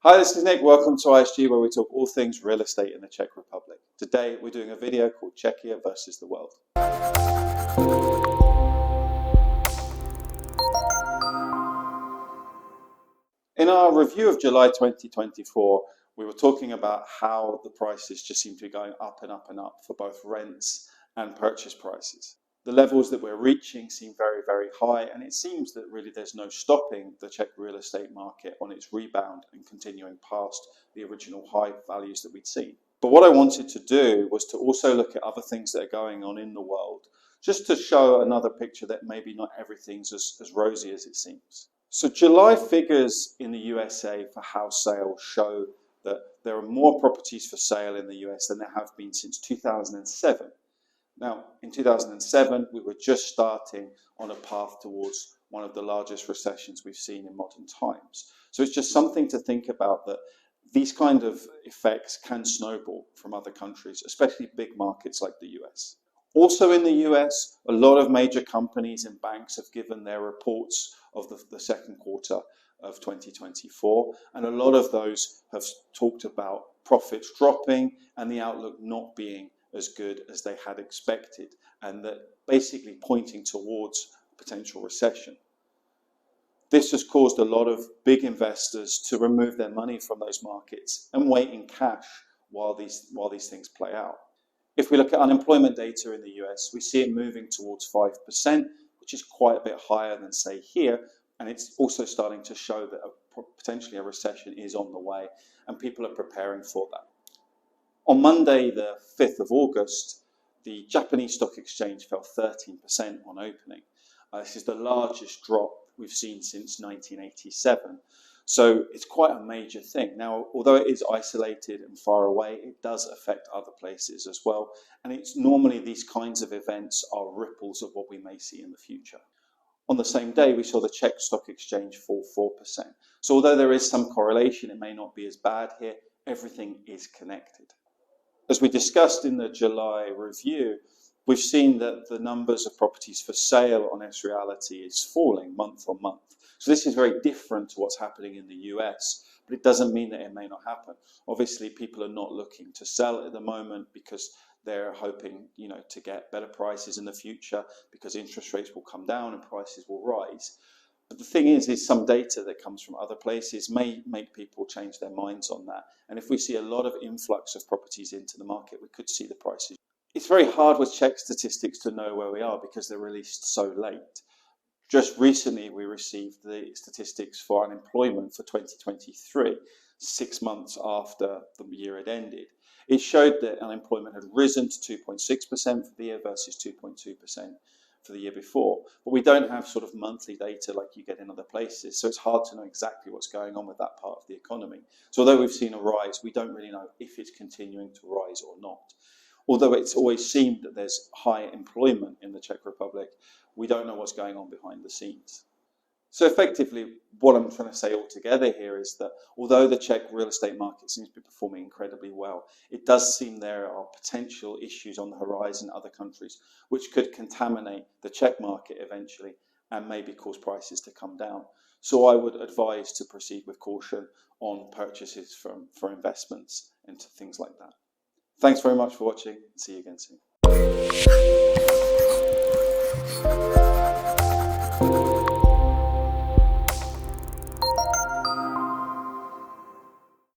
Hi, this is Nick. Welcome to ISG, where we talk all things real estate in the Czech Republic. Today, we're doing a video called Czechia versus the world. In our review of July 2024, we were talking about how the prices just seem to be going up and up and up for both rents and purchase prices. The levels that we're reaching seem very, very high, and it seems that really there's no stopping the Czech real estate market on its rebound and continuing past the original high values that we'd seen. But what I wanted to do was to also look at other things that are going on in the world, just to show another picture that maybe not everything's as rosy as it seems. So July figures in the USA for house sales show that there are more properties for sale in the US than there have been since 2007. Now, in 2007, we were just starting on a path towards one of the largest recessions we've seen in modern times. So it's just something to think about, that these kind of effects can snowball from other countries, especially big markets like the US. Also in the US, a lot of major companies and banks have given their reports of the second quarter of 2024, and a lot of those have talked about profits dropping and the outlook not being as good as they had expected, and that basically pointing towards potential recession. This has caused a lot of big investors to remove their money from those markets and wait in cash while these things play out. If we look at unemployment data in the US, we see it moving towards 5%, which is quite a bit higher than, say, here, and it's also starting to show that potentially a recession is on the way, and people are preparing for that. On Monday, the 5th of August, the Japanese stock exchange fell 13% on opening. This is the largest drop we've seen since 1987. So it's quite a major thing. Now, although it is isolated and far away, it does affect other places as well. And it's normally these kinds of events are ripples of what we may see in the future. On the same day, we saw the Czech stock exchange fall 4%. So although there is some correlation, it may not be as bad here. Everything is connected. As we discussed in the July review, we've seen that the numbers of properties for sale on S-Reality is falling month on month. So this is very different to what's happening in the US, but it doesn't mean that it may not happen. Obviously, people are not looking to sell at the moment because they're hoping, to get better prices in the future, because interest rates will come down and prices will rise. But the thing is some data that comes from other places may make people change their minds on that. And if we see a lot of influx of properties into the market, we could see the prices. It's very hard with Czech statistics to know where we are because they're released so late. Just recently, we received the statistics for unemployment for 2023, 6 months after the year had ended. It showed that unemployment had risen to 2.6% for the year versus 2.2% for the year before. But we don't have sort of monthly data like you get in other places, so it's hard to know exactly what's going on with that part of the economy. So although we've seen a rise, we don't really know if it's continuing to rise or not. Although it's always seemed that there's high employment in the Czech Republic, we don't know what's going on behind the scenes. So effectively, what I'm trying to say altogether here is that although the Czech real estate market seems to be performing incredibly well, it does seem there are potential issues on the horizon in other countries which could contaminate the Czech market eventually and maybe cause prices to come down. So I would advise to proceed with caution on purchases for investments into things like that. Thanks very much for watching. See you again soon.